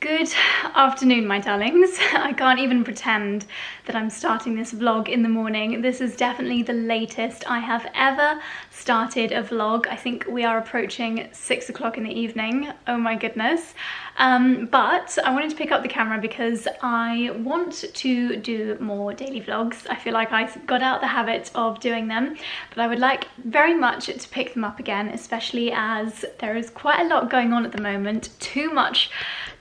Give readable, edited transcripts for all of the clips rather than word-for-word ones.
Good afternoon, my darlings. I can't even pretend that I'm starting this vlog in the morning. This is definitely the latest I have ever started a vlog. I think we are approaching 6 o'clock in the evening. Oh my goodness. But I wanted to pick up the camera because I want to do more daily vlogs. I feel like I got out the habit of doing them, but I would like very much to pick them up again, especially as there is quite a lot going on at the moment. Too much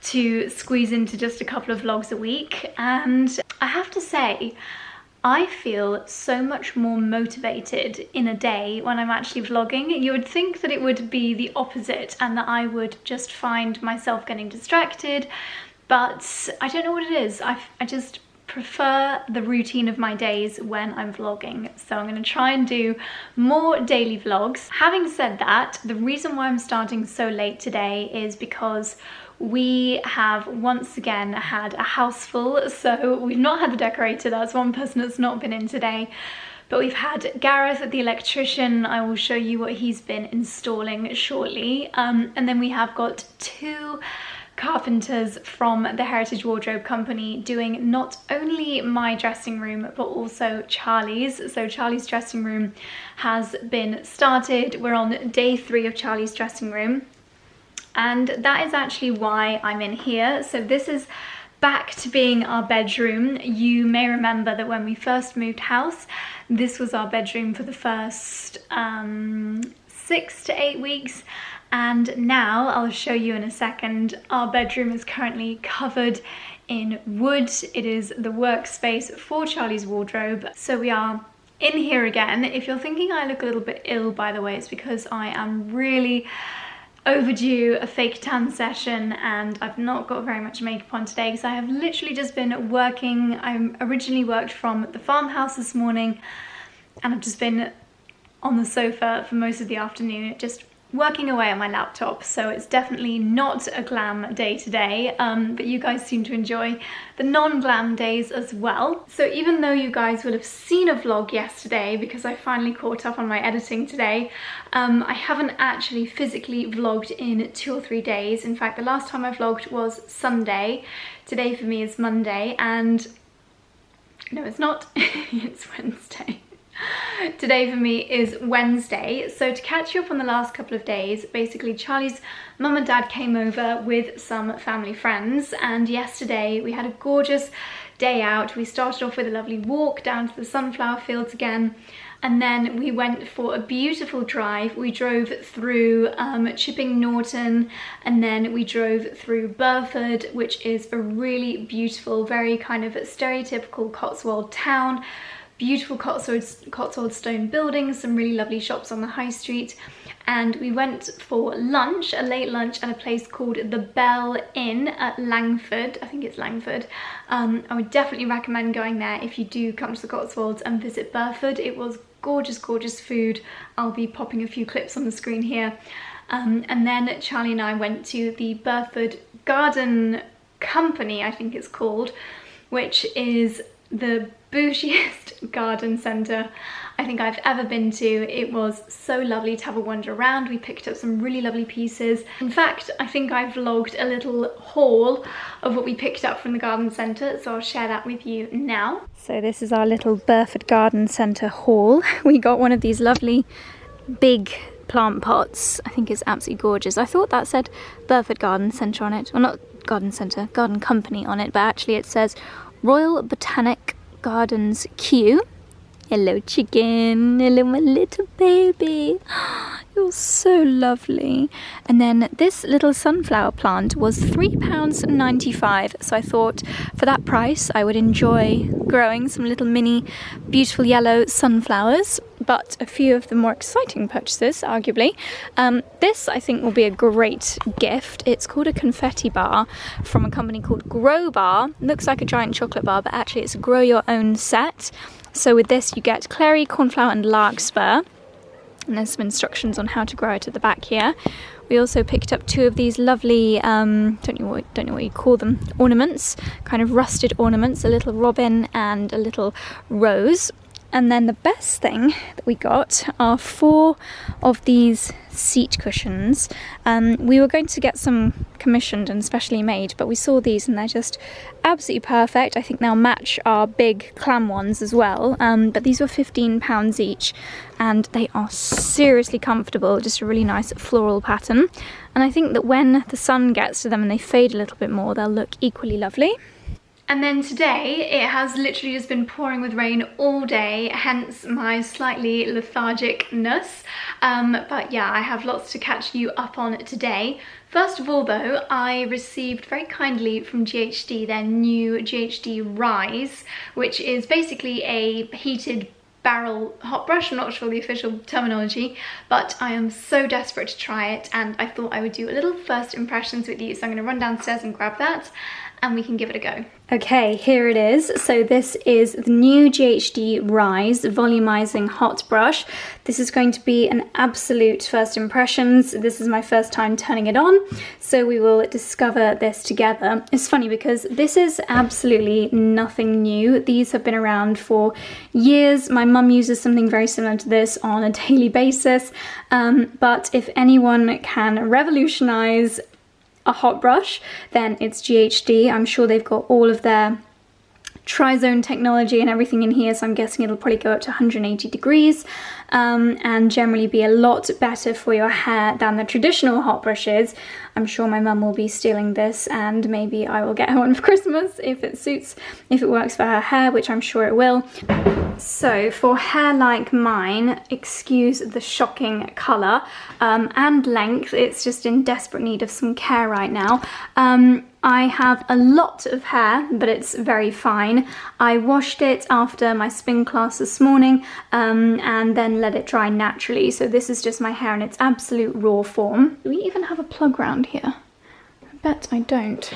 to squeeze into just a couple of vlogs a week, and I have to say I feel so much more motivated in a day when I'm actually vlogging. You would think that it would be the opposite and that I would just find myself getting distracted, but I don't know what it is. I just prefer the routine of my days when I'm vlogging, so I'm going to try and do more daily vlogs. Having said that, the reason why I'm starting so late today is because we have once again had a house full. So we've not had the decorator, that's one person that's not been in today, but we've had Gareth, the electrician. I will show you what he's been installing shortly, and then we have got two carpenters from the Heritage Wardrobe Company doing not only my dressing room but also Charlie's. So Charlie's dressing room has been started. We're on day 3 of Charlie's dressing room, and that is actually why I'm in here. So this is back to being our bedroom. You may remember that when we first moved house, this was our bedroom for the first 6 to 8 weeks. And now, I'll show you in a second, our bedroom is currently covered in wood. It is the workspace for Charlie's wardrobe. So we are in here again. If you're thinking I look a little bit ill, by the way, it's because I am really overdue a fake tan session and I've not got very much makeup on today because I have literally just been working. I originally worked from the farmhouse this morning and I've just been on the sofa for most of the afternoon, just working away on my laptop, so it's definitely not a glam day today, but you guys seem to enjoy the non-glam days as well. So even though you guys will have seen a vlog yesterday because I finally caught up on my editing today, I haven't actually physically vlogged in 2 or 3 days. In fact, the last time I vlogged was Sunday. Today for me is Monday, and no, it's not. It's Wednesday. Today for me is Wednesday. So to catch you up on the last couple of days, basically Charlie's mum and dad came over with some family friends, and yesterday we had a gorgeous day out. We started off with a lovely walk down to the sunflower fields again, and then we went for a beautiful drive. We drove through Chipping Norton, and then we drove through Burford, which is a really beautiful, very kind of stereotypical Cotswold town. Beautiful Cotswold stone buildings, some really lovely shops on the high street, and we went for lunch, a late lunch, at a place called the Bell Inn at Langford. I think it's Langford. I would definitely recommend going there if you do come to the Cotswolds and visit Burford. It was gorgeous, gorgeous food. I'll be popping a few clips on the screen here. And then Charlie and I went to the Burford Garden Company, I think it's called, which is the bougiest garden centre I think I've ever been to. It was so lovely to have a wander around. We picked up some really lovely pieces. In fact, I think I vlogged a little haul of what we picked up from the garden centre, so I'll share that with you now. So this is our little Burford Garden Centre haul. We got one of these lovely big plant pots. I think it's absolutely gorgeous. I thought that said Burford Garden Centre on it. Well, not Garden Centre, Garden Company on it, but actually it says Royal Botanic Gardens Kew. Hello chicken, hello my little baby. You're so lovely. And then this little sunflower plant was £3.95, so I thought for that price I would enjoy growing some little mini beautiful yellow sunflowers. But a few of the more exciting purchases, arguably. This I think will be a great gift. It's called a confetti bar from a company called Grow Bar. Looks like a giant chocolate bar, but actually it's a grow your own set. So with this you get clary, cornflower and larkspur. And there's some instructions on how to grow it at the back here. We also picked up 2 of these lovely, don't know what you call them, ornaments, kind of rusted ornaments, a little robin and a little rose. And then the best thing that we got are 4 of these seat cushions. We were going to get some commissioned and specially made, but we saw these and they're just absolutely perfect. I think they'll match our big clam ones as well. But these were £15 each and they are seriously comfortable, just a really nice floral pattern. And I think that when the sun gets to them and they fade a little bit more, they'll look equally lovely. And then today, it has literally just been pouring with rain all day, hence my slightly lethargic-ness. But yeah, I have lots to catch you up on today. First of all though, I received very kindly from GHD their new GHD Rise, which is basically a heated barrel hot brush. I'm not sure the official terminology, but I am so desperate to try it and I thought I would do a little first impressions with you. So I'm going to run downstairs and grab that and we can give it a go. Okay, here it is. So this is the new GHD Rise volumizing hot brush. This is going to be an absolute first impressions. This is my first time turning it on, so we will discover this together. It's funny because this is absolutely nothing new. These have been around for years. My mum uses something very similar to this on a daily basis, but if anyone can revolutionize a hot brush, then it's GHD. I'm sure they've got all of their tri-zone technology and everything in here, so I'm guessing it'll probably go up to 180 degrees and generally be a lot better for your hair than the traditional hot brushes. I'm sure my mum will be stealing this and maybe I will get her one for Christmas if it suits, if it works for her hair, which I'm sure it will. So for hair like mine, excuse the shocking colour and length, it's just in desperate need of some care right now. I have a lot of hair, but it's very fine. I washed it after my spin class this morning and then let it dry naturally. So this is just my hair in its absolute raw form. Do we even have a plug round here? I bet I don't.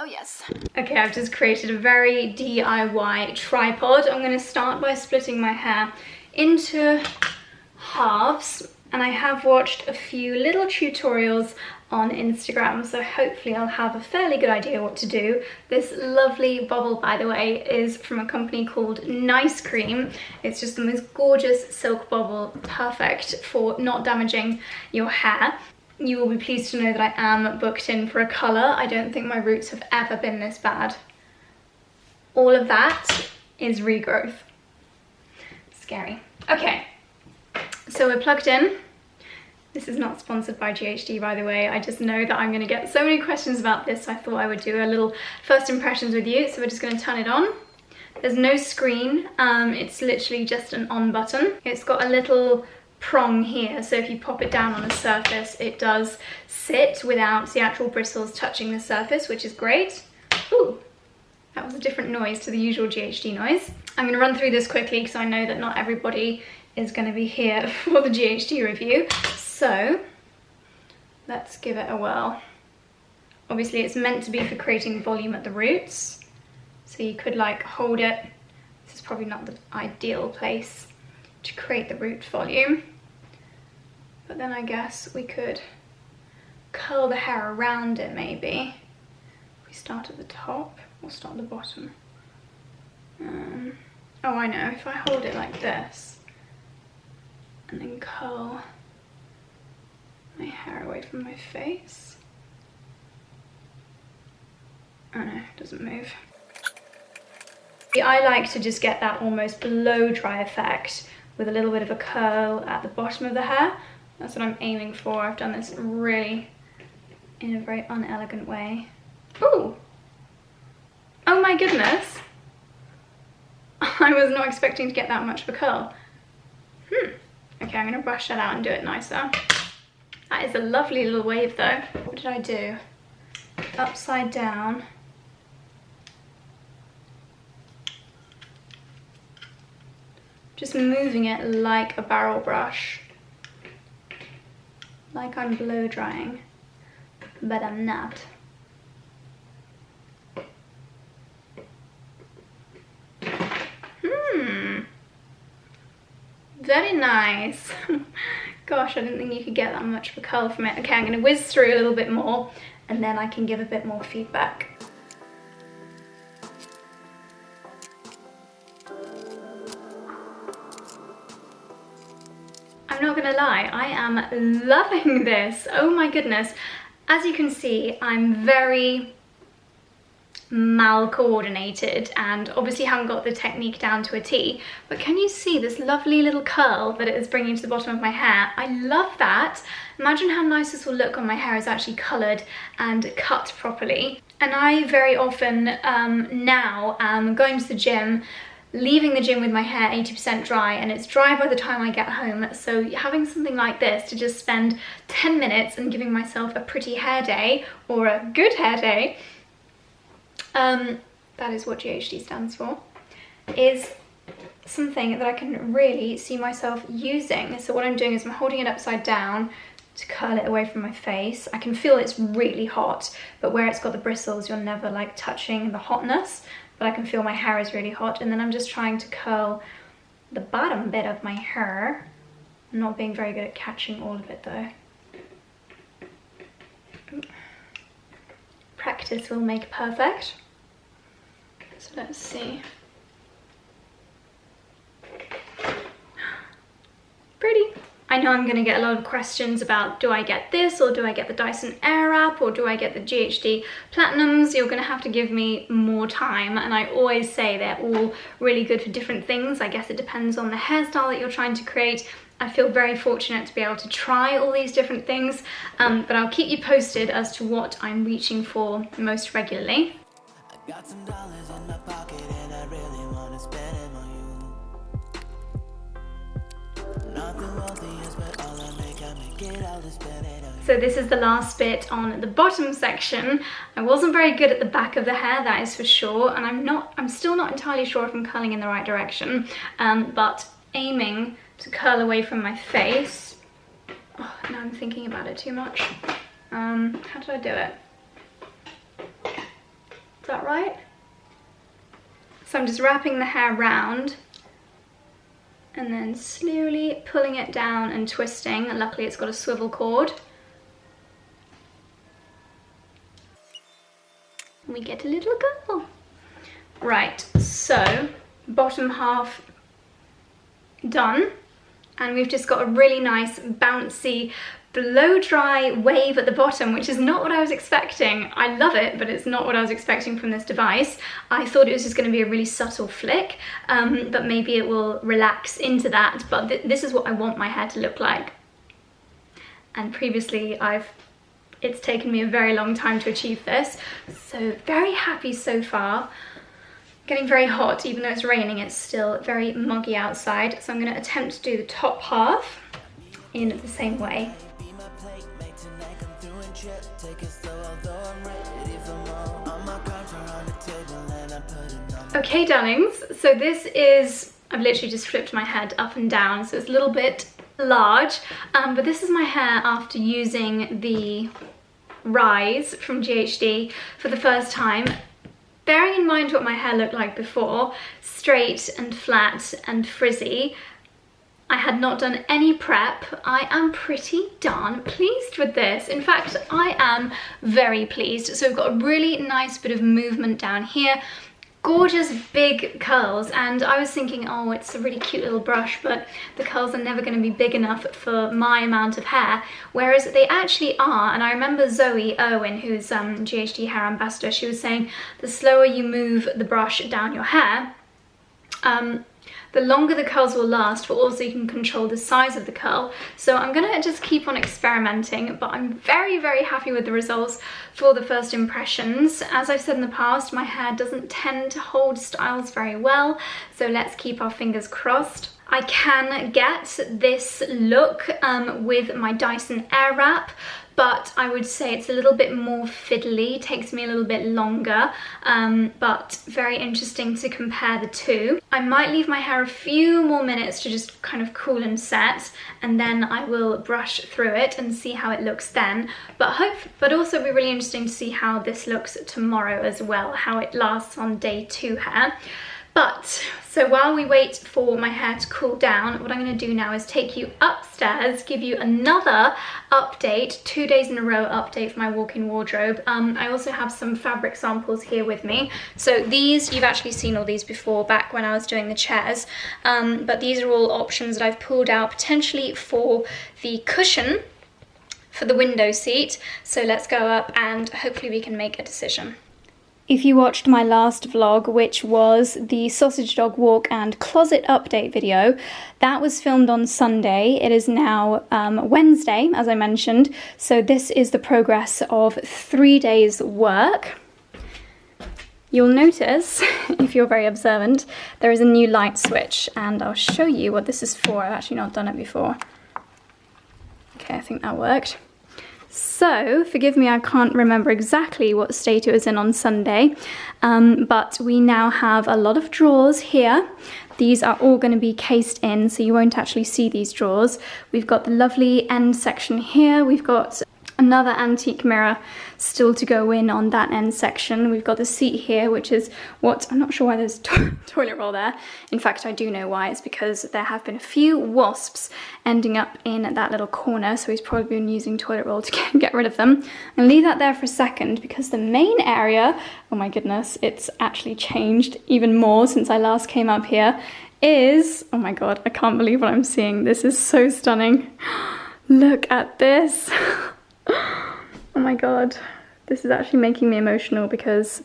Oh yes. Okay, I've just created a very DIY tripod. I'm going to start by splitting my hair into halves, and I have watched a few little tutorials on Instagram, so hopefully I'll have a fairly good idea what to do. This lovely bobble, by the way, is from a company called Nice Cream. It's just the most gorgeous silk bobble, perfect for not damaging your hair. You will be pleased to know that I am booked in for a colour. I don't think my roots have ever been this bad. All of that is regrowth. Scary. Okay, so we're plugged in. This is not sponsored by GHD, by the way. I just know that I'm going to get so many questions about this, so I thought I would do a little first impressions with you. So we're just going to turn it on. There's no screen. It's literally just an on button. It's got a little prong here, so if you pop it down on a surface, it does sit without the actual bristles touching the surface, which is great. Ooh, that was a different noise to the usual GHD noise. I'm going to run through this quickly because I know that not everybody is going to be here for the GHD review. So let's give it a whirl. Obviously it's meant to be for creating volume at the roots, so you could like hold it. This is probably not the ideal place to create the root volume, but then I guess we could curl the hair around it maybe. We start at the top, we'll start at the bottom. Oh, I know, if I hold it like this and then curl my hair away from my face. Oh no, it doesn't move. I like to just get that almost blow dry effect with a little bit of a curl at the bottom of the hair. That's what I'm aiming for. I've done this really in a very unelegant way. Ooh! Oh my goodness! I was not expecting to get that much of a curl. Okay, I'm gonna brush that out and do it nicer. That is a lovely little wave though. What did I do? Upside down. Just moving it like a barrel brush. Like I'm blow drying, but I'm not. Very nice. Gosh, I didn't think you could get that much of a curl from it. Okay, I'm gonna whiz through a little bit more and then I can give a bit more feedback. gonna lie, I am loving this. Oh my goodness. As you can see, I'm very mal-coordinated and obviously haven't got the technique down to a T, but can you see this lovely little curl that it is bringing to the bottom of my hair? I love that. Imagine how nice this will look when my hair is actually coloured and cut properly. And I very often now am going to the gym, leaving the gym with my hair 80% dry, and it's dry by the time I get home, so having something like this to just spend 10 minutes and giving myself a pretty hair day or a good hair day, that is what GHD stands for, is something that I can really see myself using. So what I'm doing is I'm holding it upside down to curl it away from my face. I can feel it's really hot, but where it's got the bristles, you're never like touching the hotness, but I can feel my hair is really hot. And then I'm just trying to curl the bottom bit of my hair. I'm not being very good at catching all of it though. Practice will make perfect. So let's see. Pretty. I know I'm going to get a lot of questions about, do I get this, or do I get the Dyson Airwrap, or do I get the GHD Platinums? You're going to have to give me more time, and I always say they're all really good for different things. I guess it depends on the hairstyle that you're trying to create. I feel very fortunate to be able to try all these different things, but I'll keep you posted as to what I'm reaching for most regularly. I got some dollars in my pocket and I really want to spend them on you. Not the wealthiest, but all I make it all to spend it on you. So this is the last bit on the bottom section. I wasn't very good at the back of the hair, that is for sure, and I'm still not entirely sure if I'm curling in the right direction, but aiming to curl away from my face. Oh, now I'm thinking about it too much. How did I do it? Is that right? So I'm just wrapping the hair round and then slowly pulling it down and twisting. And luckily it's got a swivel cord. And we get a little girl. Right, so bottom half done. And we've just got a really nice bouncy blow dry wave at the bottom, which is not what I was expecting. I love it, but it's not what I was expecting from this device. I thought it was just going to be a really subtle flick, but maybe it will relax into that. But this is what I want my hair to look like. And previously it's taken me a very long time to achieve this. So very happy so far. Getting very hot, even though it's raining, it's still very muggy outside. So I'm going to attempt to do the top half in the same way. Okay, darlings, so this is, I've literally just flipped my head up and down, so it's a little bit large, but this is my hair after using the Rise from GHD for the first time. Bearing in mind what my hair looked like before, straight and flat and frizzy, I had not done any prep. I am pretty darn pleased with this. In fact, I am very pleased. So we've got a really nice bit of movement down here. Gorgeous big curls, and I was thinking, oh, it's a really cute little brush, but the curls are never going to be big enough for my amount of hair, whereas they actually are. And I remember Zoe Irwin, who's GHD hair ambassador, she was saying the slower you move the brush down your hair, the longer the curls will last, but also you can control the size of the curl. So I'm gonna just keep on experimenting, but I'm very, very happy with the results for the first impressions. As I've said in the past, my hair doesn't tend to hold styles very well, so let's keep our fingers crossed. I can get this look with my Dyson Airwrap, but I would say it's a little bit more fiddly, takes me a little bit longer, but very interesting to compare the two. I might leave my hair a few more minutes to just kind of cool and set, and then I will brush through it and see how it looks then. But also it'll be really interesting to see how this looks tomorrow as well, how it lasts on day 2 hair. But, so while we wait for my hair to cool down, what I'm going to do now is take you upstairs, give you another update, 2 days in a row update for my walk-in wardrobe. I also have some fabric samples here with me. So these, you've actually seen all these before back when I was doing the chairs, but these are all options that I've pulled out potentially for the cushion for the window seat. So let's go up and hopefully we can make a decision. If you watched my last vlog, which was the sausage dog walk and closet update video, that was filmed on Sunday. It is now Wednesday, as I mentioned. So this is the progress of 3 days work. You'll notice, if you're very observant, there is a new light switch, and I'll show you what this is for. I've actually not done it before. Okay, I think that worked. So, forgive me, I can't remember exactly what state it was in on Sunday, but we now have a lot of drawers here. These are all going to be cased in, so you won't actually see these drawers. We've got the lovely end section here. We've got another antique mirror still to go in on that end section. We've got the seat here, which is what, I'm not sure why there's toilet roll there. In fact, I do know why. It's because there have been a few wasps ending up in that little corner, so he's probably been using toilet roll to get rid of them. And leave that there for a second, because the main area, oh my goodness, it's actually changed even more since I last came up here, is, oh my god, I can't believe what I'm seeing. This is so stunning. Look at this. Oh my god, this is actually making me emotional because,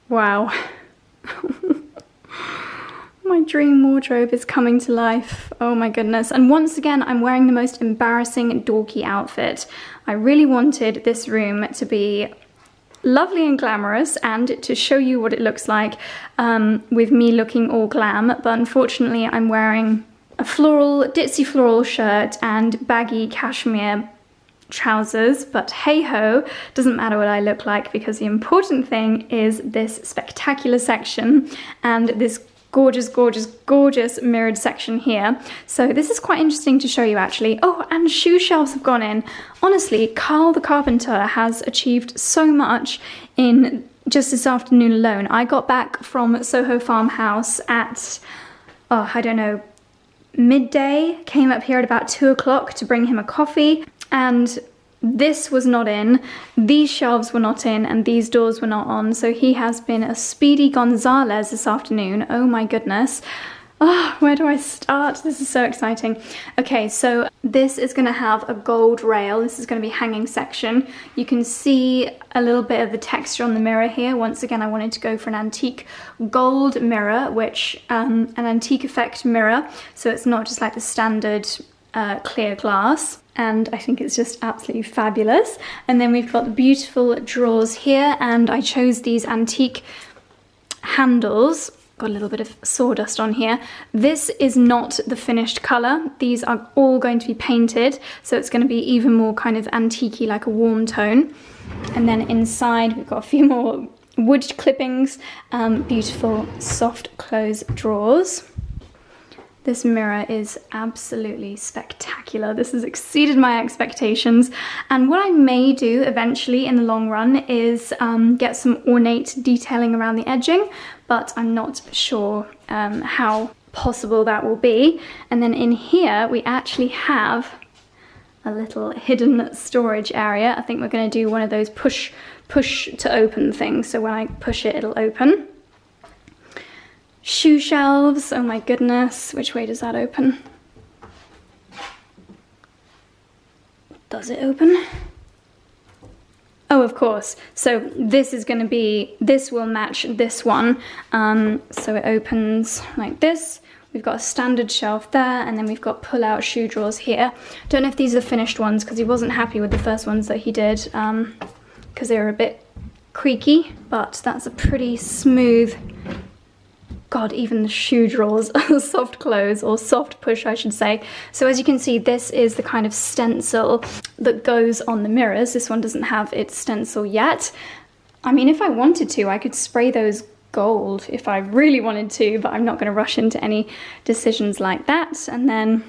wow. My dream wardrobe is coming to life. Oh my goodness. And once again, I'm wearing the most embarrassing dorky outfit. I really wanted this room to be lovely and glamorous and to show you what it looks like with me looking all glam, but unfortunately I'm wearing a ditzy floral shirt and baggy cashmere trousers, but hey ho, doesn't matter what I look like, because the important thing is this spectacular section and this gorgeous, gorgeous, gorgeous mirrored section here. So this is quite interesting to show you actually. Oh, and shoe shelves have gone in. Honestly, Carl the carpenter has achieved so much in just this afternoon alone. I got back from Soho Farmhouse at, oh, I don't know, midday, came up here at about 2 o'clock to bring him a coffee. And this was not in, these shelves were not in, and these doors were not on. So he has been a Speedy Gonzales this afternoon. Oh my goodness. Oh, where do I start? This is so exciting. Okay, so this is going to have a gold rail. This is going to be hanging section. You can see a little bit of the texture on the mirror here. Once again, I wanted to go for an antique gold mirror, which an antique effect mirror. So it's not just like the standard clear glass. And I think it's just absolutely fabulous. And then we've got the beautiful drawers here, and I chose these antique handles. Got a little bit of sawdust on here. This is not the finished colour. These are all going to be painted, so it's going to be even more kind of antique-y, like a warm tone. And then inside we've got a few more wood clippings, beautiful soft close drawers. This mirror is absolutely spectacular. This has exceeded my expectations. And what I may do eventually in the long run is get some ornate detailing around the edging, but I'm not sure how possible that will be. And then in here, we actually have a little hidden storage area. I think we're gonna do one of those push to open things. So when I push it, it'll open. Shoe shelves, oh my goodness, which way does that open? Does it open? Oh, of course. So this is going to be, this will match this one. So it opens like this. We've got a standard shelf there, and then we've got pull-out shoe drawers here. Don't know if these are the finished ones, because he wasn't happy with the first ones that he did, because they were a bit creaky, but that's a pretty smooth. God, even the shoe drawers are soft close, or soft push, I should say. So as you can see, this is the kind of stencil that goes on the mirrors. This one doesn't have its stencil yet. I mean, if I wanted to, I could spray those gold if I really wanted to, but I'm not going to rush into any decisions like that. And then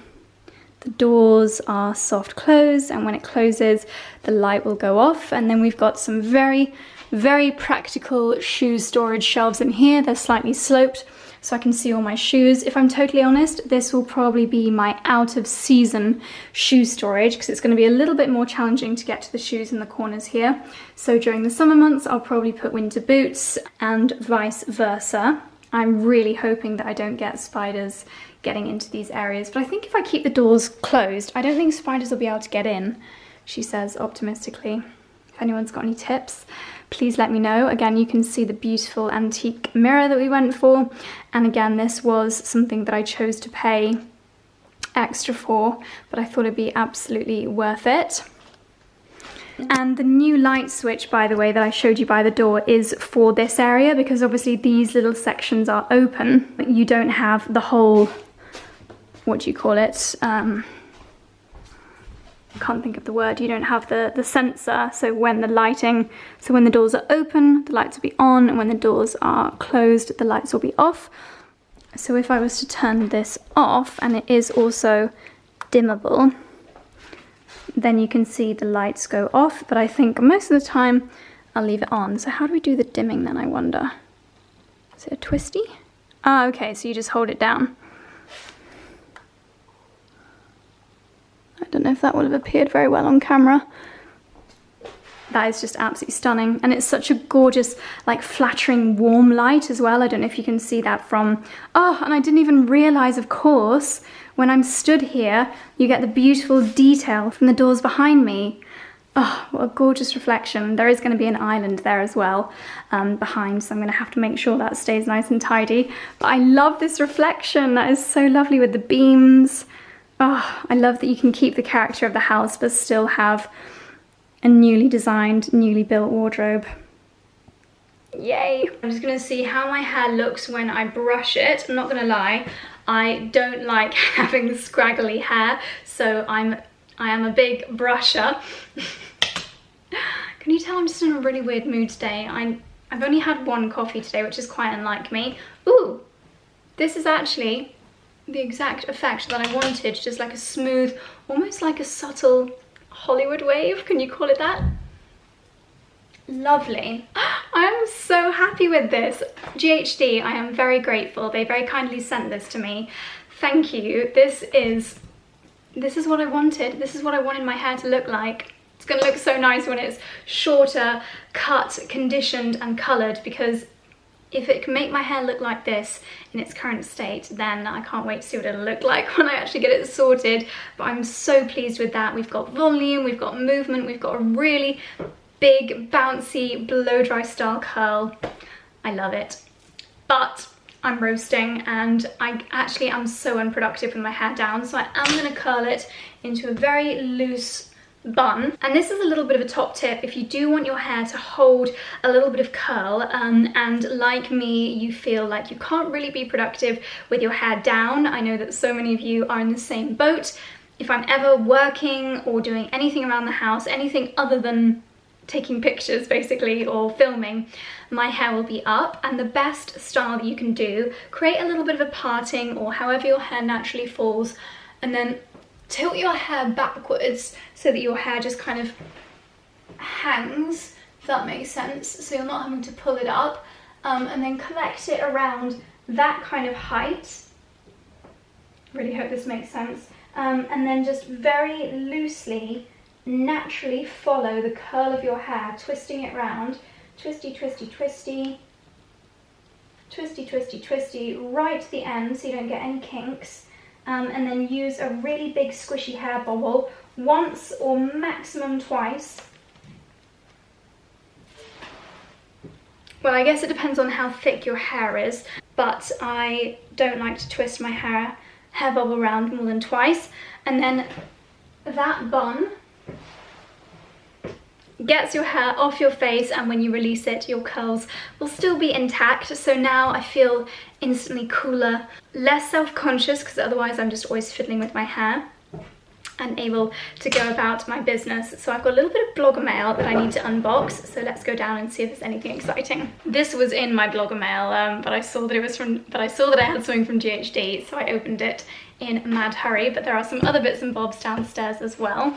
the doors are soft close, and when it closes, the light will go off. And then we've got some very very practical shoe storage shelves in here. They're slightly sloped so I can see all my shoes. If I'm totally honest, this will probably be my out of season shoe storage because it's going to be a little bit more challenging to get to the shoes in the corners here. So during the summer months, I'll probably put winter boots and vice versa. I'm really hoping that I don't get spiders getting into these areas, but I think if I keep the doors closed, I don't think spiders will be able to get in, she says optimistically. If anyone's got any tips, please let me know. Again, you can see the beautiful antique mirror that we went for. And again, this was something that I chose to pay extra for, but I thought it'd be absolutely worth it. And the new light switch, by the way, that I showed you by the door is for this area because obviously these little sections are open. You don't have the whole, what do you call it? Can't think of the word. You don't have the sensor, so when the doors are open, the lights will be on, and when the doors are closed, the lights will be off. So if I was to turn this off, and it is also dimmable, then you can see the lights go off, but I think most of the time I'll leave it on. So how do we do the dimming then, I wonder? Is it a twisty? Ah, okay, so you just hold it down. I don't know if that would have appeared very well on camera. That is just absolutely stunning, and it's such a gorgeous, like, flattering warm light as well. I don't know if you can see that from, oh, and I didn't even realize, of course, when I'm stood here, you get the beautiful detail from the doors behind me. Oh, what a gorgeous reflection. There is going to be an island there as well behind, so I'm going to have to make sure that stays nice and tidy. But I love this reflection. That is so lovely with the beams. Oh, I love that you can keep the character of the house but still have a newly designed, newly built wardrobe. Yay! I'm just gonna see how my hair looks when I brush it. I'm not gonna lie, I don't like having scraggly hair, so I am a big brusher. Can you tell I'm just in a really weird mood today? I've only had one coffee today, which is quite unlike me. Ooh, this is actually the exact effect that I wanted, just like a smooth, almost like a subtle Hollywood wave, can you call it that? Lovely. I am so happy with this. GHD, I am very grateful. They very kindly sent this to me. Thank you. This is what I wanted. This is what I wanted my hair to look like. It's gonna look so nice when it's shorter, cut, conditioned and coloured, because if it can make my hair look like this in its current state, then I can't wait to see what it'll look like when I actually get it sorted. But I'm so pleased with that. We've got volume, we've got movement, we've got a really big, bouncy, blow-dry style curl. I love it. But I'm roasting and I actually am so unproductive with my hair down, so I am gonna curl it into a very loose bun. And this is a little bit of a top tip if you do want your hair to hold a little bit of curl and like me you feel like you can't really be productive with your hair down. I know that so many of you are in the same boat. If I'm ever working or doing anything around the house, anything other than taking pictures basically or filming, my hair will be up, and the best style that you can do, create a little bit of a parting or however your hair naturally falls, and then tilt your hair backwards so that your hair just kind of hangs, if that makes sense, so you're not having to pull it up, and then collect it around that kind of height. Really hope this makes sense. And then just very loosely, naturally follow the curl of your hair, twisting it round. Twisty, twisty, twisty. Twisty, twisty, twisty, right to the end so you don't get any kinks. And then use a really big squishy hair bobble once or maximum twice. Well, I guess it depends on how thick your hair is, but I don't like to twist my hair bobble around more than twice. And then that bun gets your hair off your face, and when you release it, your curls will still be intact. So now I feel instantly cooler, less self-conscious, because otherwise I'm just always fiddling with my hair, and able to go about my business. So I've got a little bit of blogger mail that I need to unbox, so let's go down and see if there's anything exciting. This was in my blogger mail, but I saw that I had something from GHD, so I opened it in a mad hurry, but there are some other bits and bobs downstairs as well.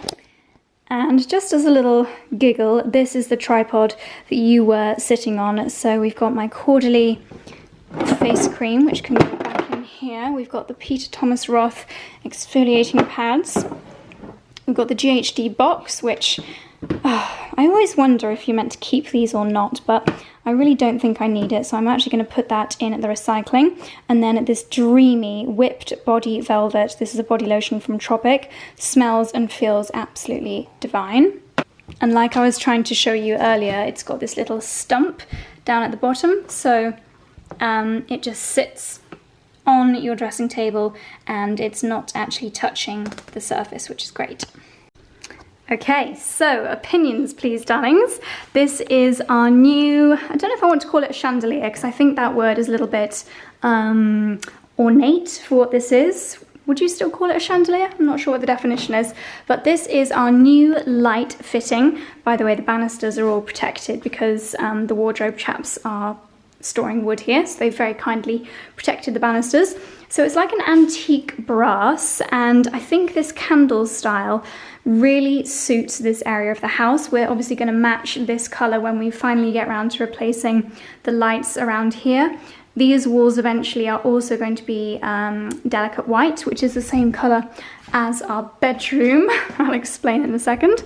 And just as a little giggle, this is the tripod that you were sitting on. So we've got my Caudalie face cream, which can go back in here. We've got the Peter Thomas Roth exfoliating pads. We've got the GHD box, which I always wonder if you're meant to keep these or not, but I really don't think I need it, so I'm actually going to put that in at the recycling. And then this dreamy whipped body velvet, this is a body lotion from Tropic, smells and feels absolutely divine. And like I was trying to show you earlier, it's got this little stump down at the bottom, so it just sits on your dressing table and it's not actually touching the surface, which is great. Okay, so opinions please, darlings. This is our new, I don't know if I want to call it a chandelier because I think that word is a little bit ornate for what this is. Would you still call it a chandelier? I'm not sure what the definition is, but this is our new light fitting. By the way, the banisters are all protected because the wardrobe chaps are storing wood here, so they've very kindly protected the banisters. So it's like an antique brass, and I think this candle style really suits this area of the house. We're obviously going to match this colour when we finally get around to replacing the lights around here. These walls eventually are also going to be delicate white, which is the same colour as our bedroom. I'll explain in a second.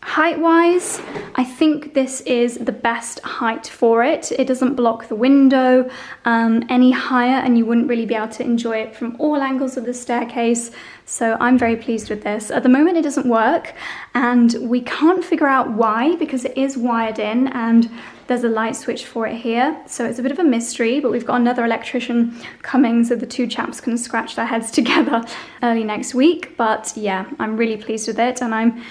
Height-wise, I think this is the best height for it. It doesn't block the window any higher, and you wouldn't really be able to enjoy it from all angles of the staircase. So I'm very pleased with this. At the moment it doesn't work, and we can't figure out why, because it is wired in and there's a light switch for it here. So it's a bit of a mystery, but we've got another electrician coming so the two chaps can scratch their heads together early next week. But yeah, I'm really pleased with it, and I'm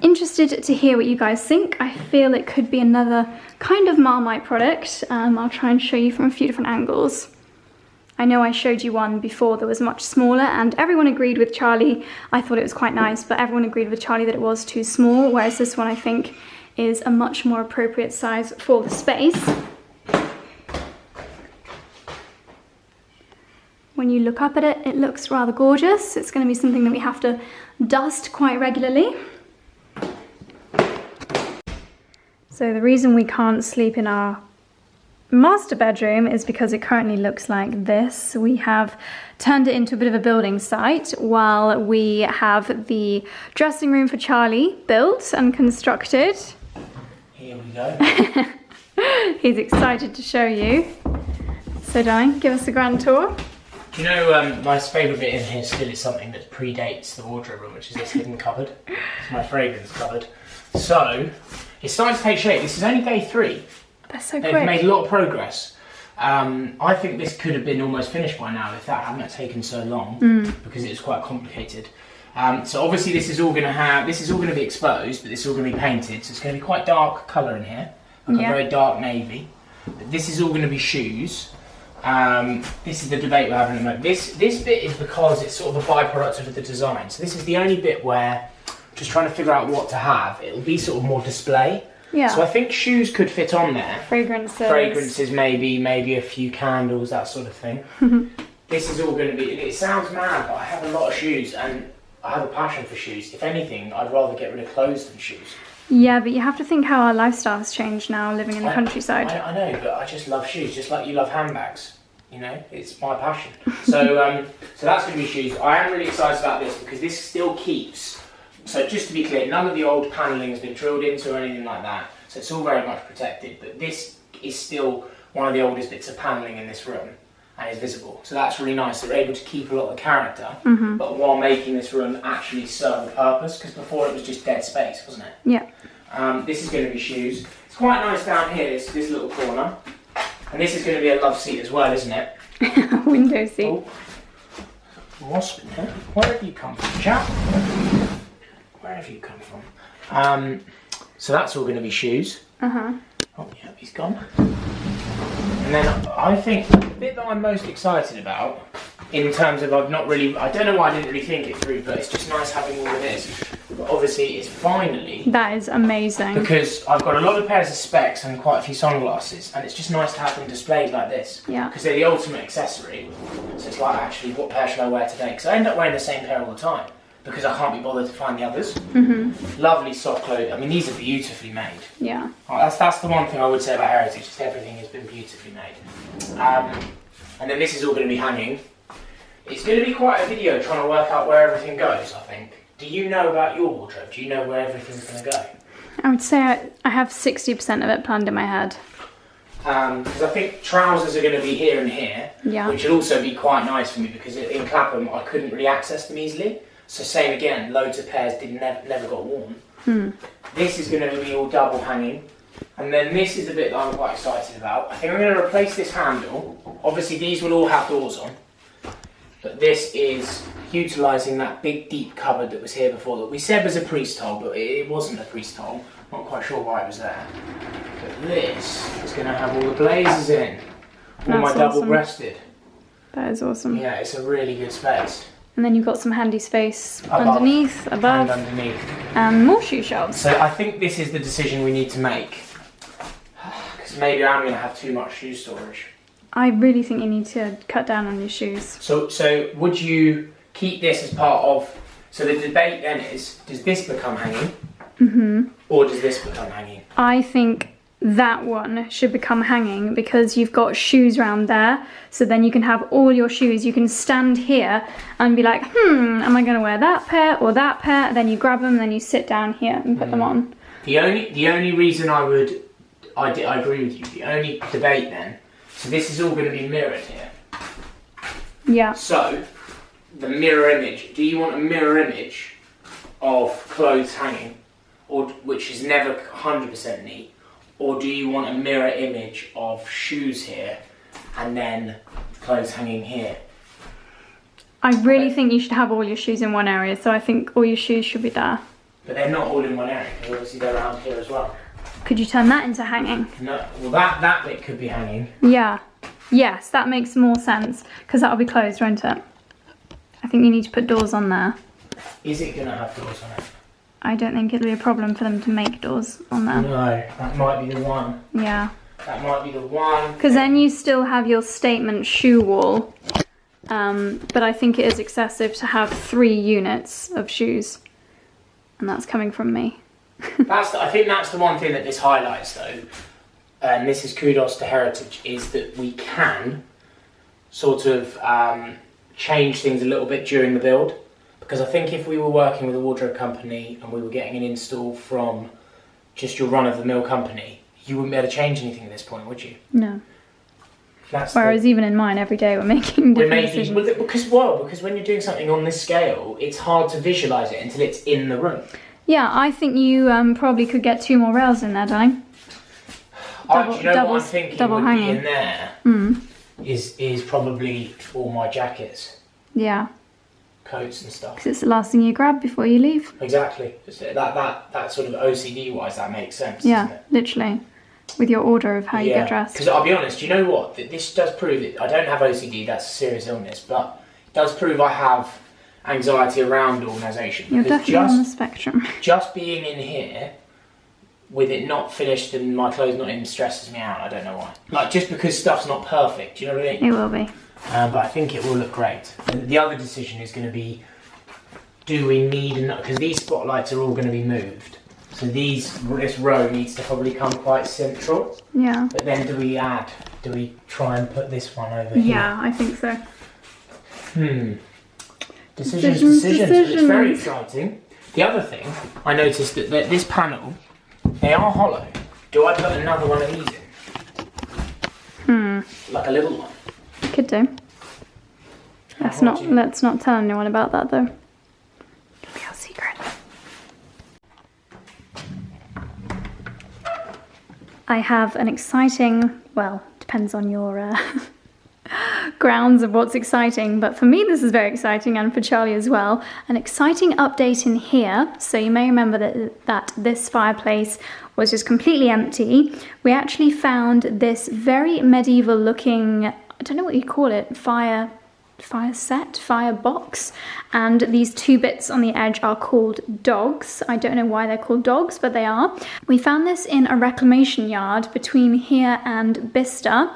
interested to hear what you guys think. I feel it could be another kind of Marmite product. I'll try and show you from a few different angles. I know I showed you one before that was much smaller, and everyone agreed with Charlie. I thought it was quite nice, but everyone agreed with Charlie that it was too small, whereas this one I think is a much more appropriate size for the space. When you look up at it, it looks rather gorgeous. It's going to be something that we have to dust quite regularly. So the reason we can't sleep in our master bedroom is because it currently looks like this. We have turned it into a bit of a building site while we have the dressing room for Charlie built and constructed. Here we go. He's excited to show you. So darling, give us a grand tour. Do you know my favourite bit in here still is something that predates the wardrobe room, which is this hidden cupboard. It's my fragrance cupboard. So it's starting to take shape. This is only day 3. That's so They've quick. made a lot of progress. I think this could have been almost finished by now if that hadn't taken so long, because it was quite complicated. So obviously this is all going to be exposed, but this is all going to be painted. So it's going to be quite dark colour in here, like a very dark navy. But this is all going to be shoes. This is the debate we're having at the moment. This bit is because it's sort of a byproduct of the design. So this is the only bit where just trying to figure out what to have. It'll be sort of more display. Yeah. So I think shoes could fit on there. Fragrances. Maybe a few candles, that sort of thing. This is all going to be, it sounds mad, but I have a lot of shoes and I have a passion for shoes. If anything, I'd rather get rid of clothes than shoes. Yeah, but you have to think how our lifestyle's changed now living in the countryside. I know, but I just love shoes, just like you love handbags. You know, it's my passion. So, so that's going to be shoes. I am really excited about this because this still keeps. So just to be clear, none of the old panelling has been drilled into or anything like that. So it's all very much protected. But this is still one of the oldest bits of panelling in this room and is visible. So that's really nice. They're able to keep a lot of the character, but while making this room actually serve a purpose. Because before it was just dead space, wasn't it? Yeah. This is going to be shoes. It's quite nice down here, this little corner. And this is going to be a love seat as well, isn't it? Window seat. Oh. Wasp in here. Where have you come from, chap? Where have you come from? So that's all going to be shoes. Oh yeah, he's gone. And then I think the bit that I'm most excited about, in terms of I don't know why I didn't really think it through, but it's just nice having all of this. But obviously it's finally... That is amazing. Because I've got a lot of pairs of specs and quite a few sunglasses, and it's just nice to have them displayed like this. Yeah. Because they're the ultimate accessory. So it's like, actually, what pair should I wear today? Because I end up wearing the same pair all the time. because I can't be bothered to find the others. Mm-hmm. Lovely soft clothing. I mean, these are beautifully made. Yeah. That's the one thing I would say about Heritage, just everything has been beautifully made. And then this is all going to be hanging. It's going to be quite a video trying to work out where everything goes, I think. Do you know about your wardrobe? Do you know where everything's going to go? I would say I have 60% of it planned in my head. Because I think trousers are going to be here and here, Yeah. which will also be quite nice for me because in Clapham I couldn't really access them easily. So same again, loads of pairs never got worn. This is going to be all double hanging. And then this is the bit that I'm quite excited about. I think I'm going to replace this handle. Obviously these will all have doors on. But this is utilising that big deep cupboard that was here before that we said was a priest hole, but it wasn't a priest hole. Not quite sure why it was there. But this is going to have all the blazers in. All my double-breasted. That is awesome. Yeah, it's a really good space. And then you've got some handy space underneath, above, and underneath. And more shoe shelves. So I think this is the decision we need to make. Because maybe I'm going to have too much shoe storage. I really think you need to cut down on your shoes. So would you keep this as part of... So the debate then is, does this become hanging? Mm-hmm. Or does this become hanging? I think that one should become hanging because you've got shoes round there. So then you can have all your shoes. You can stand here and be like, am I going to wear that pair or that pair? Then you grab them, then you sit down here and put them on. The only reason I agree with you, the only debate then, so this is all going to be mirrored here. Yeah. So, the mirror image, do you want a mirror image of clothes hanging, or which is never 100% neat, or do you want a mirror image of shoes here and then clothes hanging here? I really think you should have all your shoes in one area, so I think all your shoes should be there. But they're not all in one area, because obviously they're around here as well. Could you turn that into hanging? No, well that bit could be hanging. Yeah. Yes, that makes more sense, because that'll be closed, won't it? I think you need to put doors on there. Is it going to have doors on it? I don't think it'll be a problem for them to make doors on there. No, that might be the one. Yeah. That might be the one. Because then you still have your statement shoe wall. But I think it is excessive to have 3 units of shoes. And that's coming from me. I think that's the one thing that this highlights though, and this is kudos to Heritage, is that we can sort of change things a little bit during the build. Because I think if we were working with a wardrobe company and we were getting an install from just your run-of-the-mill company, you wouldn't be able to change anything at this point, would you? No. Whereas even in mine, every day we're making different decisions. Because when you're doing something on this scale, it's hard to visualise it until it's in the room. Yeah, I think you probably could get 2 more rails in there, darling. What I'm thinking would be in there is probably all my jackets. Yeah. Coats and stuff. Because it's the last thing you grab before you leave. Exactly. That sort of OCD wise, that makes sense. Yeah, doesn't it? Literally. With your order of how you get dressed. Because I'll be honest, you know what? This does prove it. I don't have OCD, that's a serious illness, but it does prove I have anxiety around organisation. You're definitely on the spectrum. Just being in here with it not finished and my clothes not in stresses me out. I don't know why. Like, just because stuff's not perfect, do you know what I mean? It will be. But I think it will look great. And the other decision is going to be, do we need enough? Because these spotlights are all going to be moved. So this row needs to probably come quite central. Yeah. But then do we try and put this one over here? Yeah, I think so. Decisions. It's very exciting. The other thing, I noticed that this panel, they are hollow. Do I put another one of these in? Like a little one? Could do. Let's not tell anyone about that though. It'll be our secret. I have an exciting, well, depends on your grounds of what's exciting, but for me this is very exciting and for Charlie as well. An exciting update in here. So you may remember that this fireplace was just completely empty. We actually found this very medieval looking, I don't know what you call it, fire firebox, and these two bits on the edge are called dogs. I don't know why they're called dogs, but they are. We found this in a reclamation yard between here and Bicester,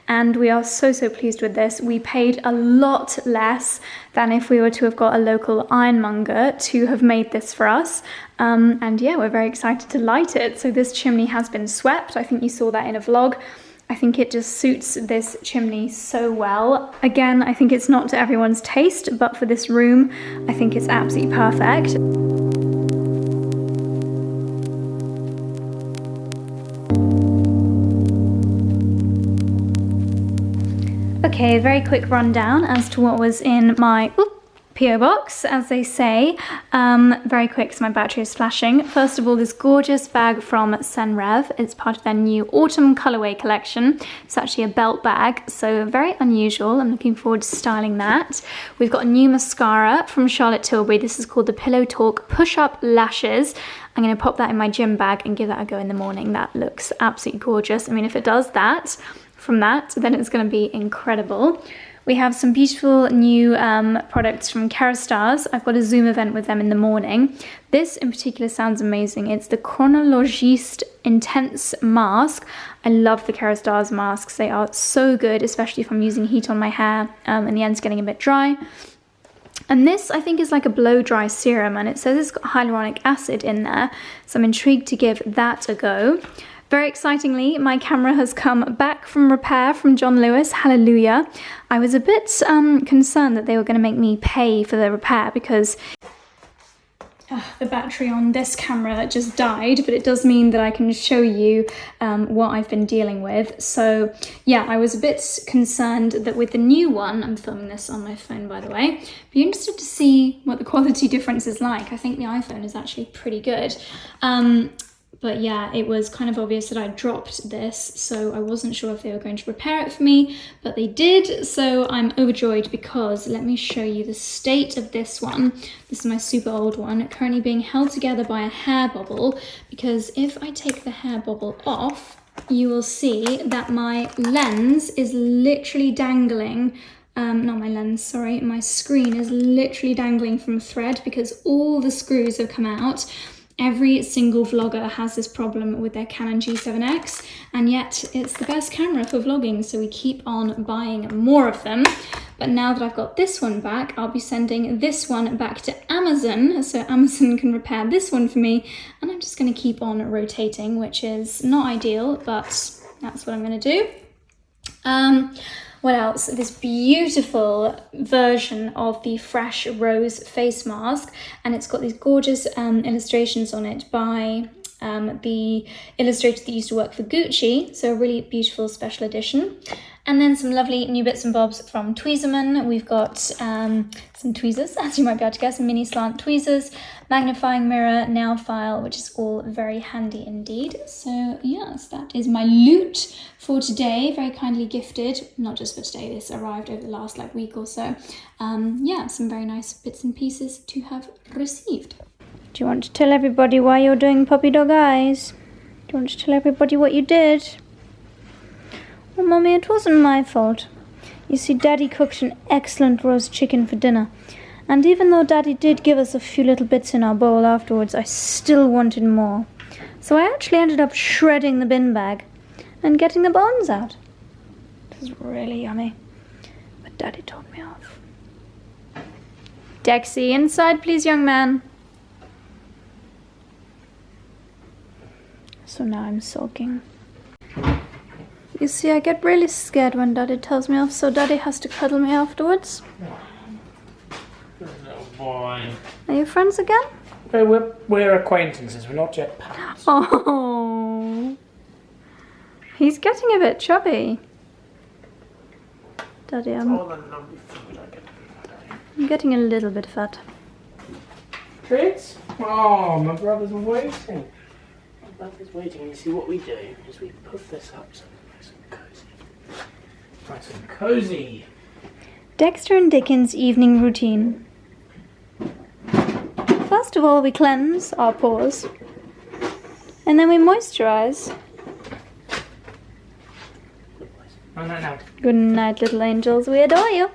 and we are so pleased with this. We paid a lot less than if we were to have got a local ironmonger to have made this for us. And yeah, we're very excited to light it. So this chimney has been swept. I think you saw that in a vlog. I think it just suits this chimney so well. Again, I think it's not to everyone's taste, but for this room, I think it's absolutely perfect. Okay, a very quick rundown as to what was in my PO box, as they say. Very quick, so my battery is flashing. First of all, this gorgeous bag from Senrev. It's part of their new autumn colorway collection. It's actually a belt bag, so very unusual. I'm looking forward to styling that. We've got a new mascara from Charlotte Tilbury. This is called the Pillow Talk Push-Up Lashes. I'm going to pop that in my gym bag and give that a go in the morning. That looks absolutely gorgeous. I mean, if it does that, from that, then it's going to be incredible. We have some beautiful new products from Kerastars. I've got a Zoom event with them in the morning. This in particular sounds amazing. It's the Chronologiste Intense Mask. I love the Kerastars masks. They are so good, especially if I'm using heat on my hair and the end's getting a bit dry. And this, I think, is like a blow-dry serum, and it says it's got hyaluronic acid in there, so I'm intrigued to give that a go. Very excitingly, my camera has come back from repair from John Lewis. Hallelujah. I was a bit concerned that they were going to make me pay for the repair because the battery on this camera just died, but it does mean that I can show you what I've been dealing with. So yeah, I was a bit concerned that with the new one, I'm filming this on my phone by the way, be interested to see what the quality difference is like. I think the iPhone is actually pretty good. But yeah, it was kind of obvious that I dropped this, so I wasn't sure if they were going to repair it for me, but they did, so I'm overjoyed because let me show you the state of this one. This is my super old one, currently being held together by a hair bubble, because if I take the hair bubble off, you will see that my lens is literally dangling. Not my lens, sorry, my screen is literally dangling from a thread because all the screws have come out. Every single vlogger has this problem with their Canon G7X, and yet it's the best camera for vlogging, so we keep on buying more of them. But now that I've got this one back, I'll be sending this one back to Amazon, so Amazon can repair this one for me, and I'm just going to keep on rotating, which is not ideal, but that's what I'm going to do. What else? This beautiful version of the Fresh Rose face mask, and it's got these gorgeous illustrations on it by the illustrator that used to work for Gucci, so a really beautiful special edition. And then some lovely new bits and bobs from Tweezerman. We've got some tweezers, as you might be able to guess, some mini slant tweezers, magnifying mirror, nail file, which is all very handy indeed. So yes, that is my loot for today, very kindly gifted. Not just for today, this arrived over the last week or so. Yeah, some very nice bits and pieces to have received. Do you want to tell everybody why you're doing puppy dog eyes? Do you want to tell everybody what you did? Well, Mummy, it wasn't my fault. You see, Daddy cooked an excellent roast chicken for dinner. And even though Daddy did give us a few little bits in our bowl afterwards, I still wanted more. So I actually ended up shredding the bin bag and getting the bones out. It was really yummy. But Daddy told me off. Dexy, inside please, young man. So now I'm sulking. You see, I get really scared when Daddy tells me off, so Daddy has to cuddle me afterwards. Little boy. Are you friends again? We're acquaintances, we're not yet pals. Oh, he's getting a bit chubby. Daddy, I'm getting a little bit fat. Treats? Oh, my brother's waiting. My brother's waiting, and you see what we do is we puff this up so it's nice and cozy. Nice and cozy. Dexter and Dickens' evening routine. First of all, we cleanse our pores, and then we moisturize. Good night now. Good night, little angels. We adore you.